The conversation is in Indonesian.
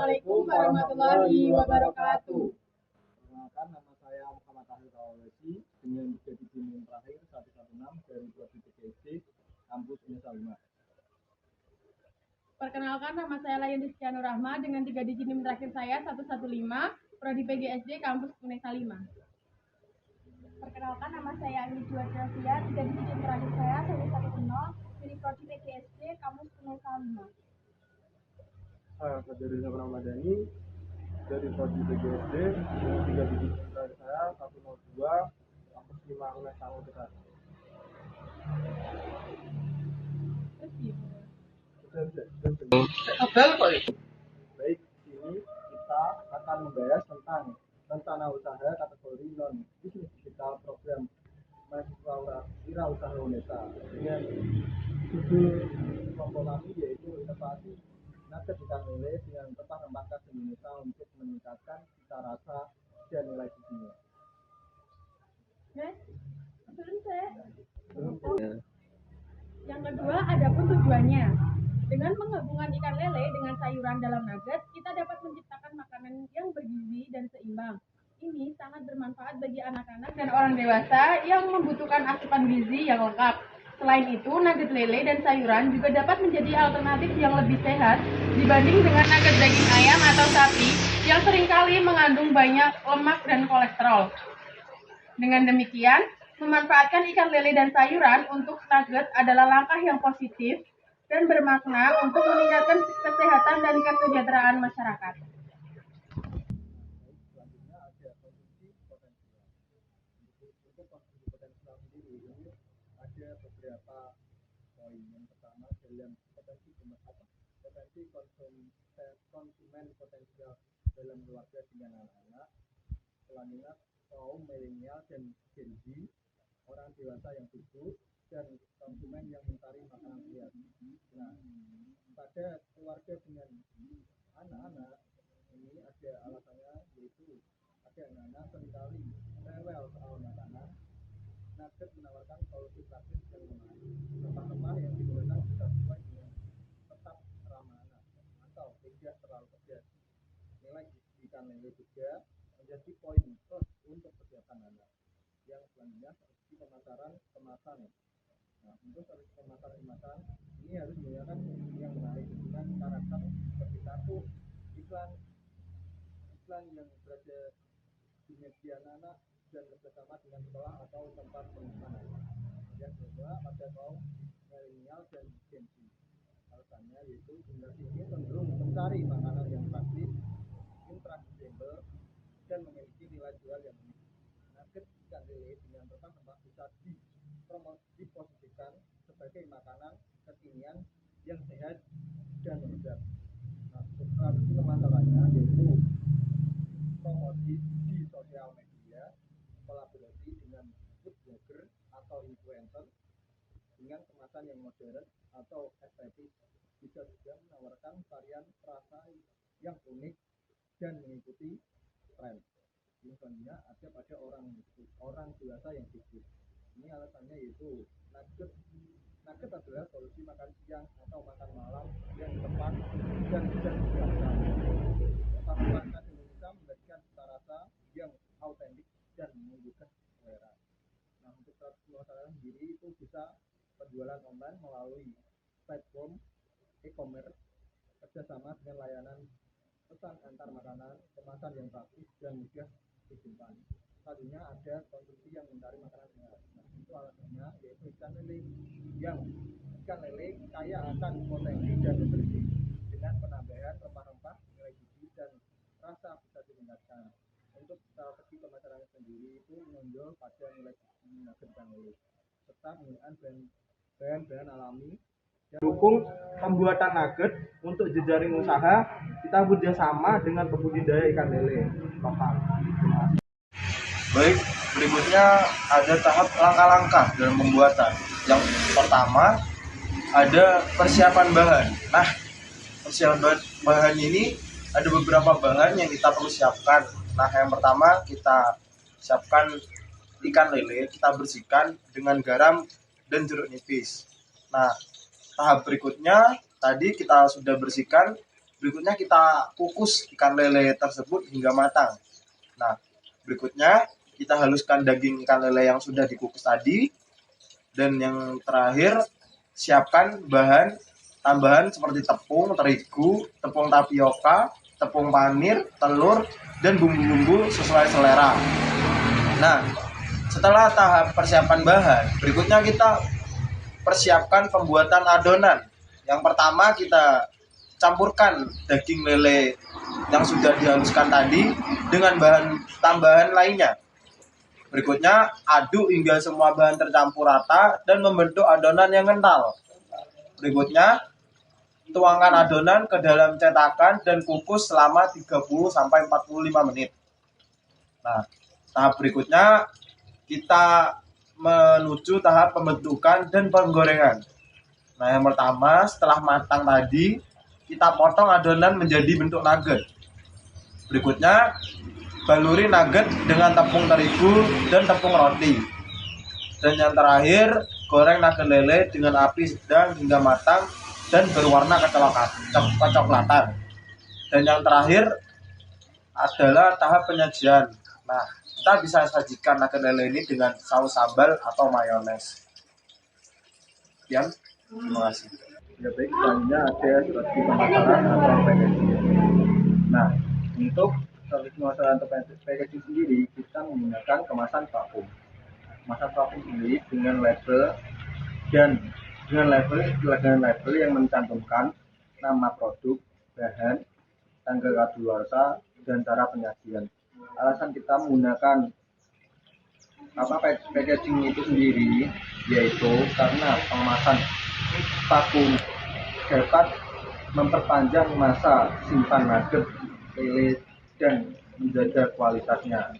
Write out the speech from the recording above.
Assalamualaikum warahmatullahi wabarakatuh. Perkenalkan, nama saya Muhammad Ahli Rawalesi dengan menjadi bimbing terakhir 116 dari Prodi PGSD Kampus Unesa 5. Perkenalkan, nama saya Layan Rizkianur Rahma dengan 3 digit NIM terakhir saya 115 Prodi PGSD Kampus Unesa 5. Perkenalkan, nama saya Ani Juwadravia, 3 digit NIM terakhir saya 110 dari Prodi PGSD Kampus Unesa 5. Saya Fadil Ramadhani dari Prodi PGSD dengan 3 digit NIM terakhir saya 102 Kampus 5 Unesa 5. Baik, ini kita akan membahas tentang rencana usaha kategori non bisnis digital program mahasiswa wirausaha Unesa dengan judul kelompok kami yaitu inovasi nugget ikan lele dengan rempah-rempah khas Indonesia untuk meningkatkan cita rasa dan nilai gizinya. Yang kedua, adapun tujuannya. Dengan menggabungkan ikan lele dengan sayuran dalam nugget, kita dapat menciptakan makanan yang bergizi dan seimbang. Ini sangat bermanfaat bagi anak-anak dan orang dewasa yang membutuhkan asupan gizi yang lengkap. Selain itu, nugget lele dan sayuran juga dapat menjadi alternatif yang lebih sehat dibanding dengan nugget daging ayam atau sapi yang seringkali mengandung banyak lemak dan kolesterol. Dengan demikian, memanfaatkan ikan lele dan sayuran untuk nugget adalah langkah yang positif dan bermakna untuk meningkatkan kesehatan dan kesejahteraan masyarakat. Selanjutnya ada konsumsi potensial. Untuk konsumsi potensial sendiri ini ada beberapa poin. Yang pertama dalam potensi konsumen potensial dalam keluarga dengan anak-anak, selanjutnya kaum milenial dan Gen Z, orang dewasa yang sibuk, dan konsumen yang mencari makanan sehat. Nah, pada keluarga dengan anak-anak ini ada alasannya, yaitu ada anak-anak seringkali rewel soal makanan. Nugget menawarkan solusi praktis yang menarik. Rempah-rempah yang digunakan bisa sesuai dengan tetap ramah anak atau tidak terlalu pedas. Nilai gizi ikan lele juga menjadi poin plus untuk kesehatan anak. Yang selanjutnya strategi pemasaran kemasan. Nah, untuk strategi pemasaran kemasan ini harus menggunakan yang menarik dengan karakter seperti satu iklan yang berada di media anak dan bersama dengan sekolah atau tempat penyimpanan. Yang kedua pada kaum milenial dan Gen Z. Alasannya yaitu generasi ini cenderung mencari makanan yang praktis, intrasibel, dan memiliki nilai jual yang tinggi. Nugget ikan lele dengan rempah-rempah bisa diposisikan sebagai makanan kekinian yang sehat dan lezat. Nah, strategi pemasarannya yaitu promosi di sosial media, kolaborasi dengan food blogger atau influencer dengan kemasan yang modern atau estetis, bisa juga menawarkan varian rasa yang unik dan mengikuti tren. Misalnya ada pada orang dewasa yang sibuk. Ini alasannya yaitu nugget adalah solusi makan siang atau makan malam yang tepat dan bisa dilakukan. Masakan Indonesia memberikan cita rasa yang autentik dan menggugah selera. Nah, untuk strategi pemasaran sendiri itu bisa penjualan online melalui platform e-commerce, kerjasama dengan layanan pesan antar makanan, kemasan yang praktis dan mudah disimpan. Selanjutnya ada konsumsi yang mencari makanan sehat. Nah, itu alasannya yaitu ikan lele kaya akan potensi dan nutrisi dengan penambahan rempah-rempah, nilai gizi dan rasa bisa ditingkatkan. Untuk strategi pemasaran sendiri itu menonjol pada nilai gizi nugget ikan lele serta penggunaan bahan-bahan alami. Dukung pembuatan nugget untuk jejaring usaha, kita bekerjasama dengan pembudidaya ikan lele lokal. Baik, berikutnya ada tahap langkah-langkah dalam pembuatan. Yang pertama ada persiapan bahan. Nah, persiapan bahan ini ada beberapa bahan yang kita perlu siapkan. Nah, yang pertama kita siapkan ikan lele, kita bersihkan dengan garam dan jeruk nipis. Nah, tahap berikutnya tadi kita sudah bersihkan, Berikutnya kita kukus ikan lele tersebut hingga matang. Nah, berikutnya kita haluskan daging ikan lele yang sudah dikukus tadi. Dan yang terakhir, siapkan bahan tambahan seperti tepung terigu, tepung tapioka, tepung panir, telur, dan bumbu-bumbu sesuai selera. Nah, setelah tahap persiapan bahan, berikutnya kita persiapkan pembuatan adonan. Yang pertama kita campurkan daging lele yang sudah dihaluskan tadi dengan bahan tambahan lainnya. Berikutnya aduk hingga semua bahan tercampur rata dan membentuk adonan yang kental. Berikutnya tuangkan adonan ke dalam cetakan dan kukus selama 30-45 menit. Nah, tahap berikutnya kita menuju tahap pembentukan dan penggorengan. Nah, yang pertama setelah matang tadi kita potong adonan menjadi bentuk nugget. Berikutnya baluri nugget dengan tepung terigu dan tepung roti. Dan yang terakhir, goreng nugget lele dengan api sedang hingga matang dan berwarna kecoklatan. Dan yang terakhir adalah tahap penyajian. Nah, kita bisa sajikan nugget lele ini dengan saus sambal atau mayones. Sekian, terima kasih. Ya baik, selanjutnya ada strategi pemasaran atau packaging. Nah, untuk strategi pemasaran atau packaging sendiri, kita menggunakan kemasan vakum. Kemasan vakum sendiri dengan label yang mencantumkan nama produk, bahan, tanggal kadaluarsa, dan cara penyajian. Alasan kita menggunakan packaging itu sendiri yaitu karena kemasan vakum dapat memperpanjang masa simpan nugget lele dan menjaga kualitasnya.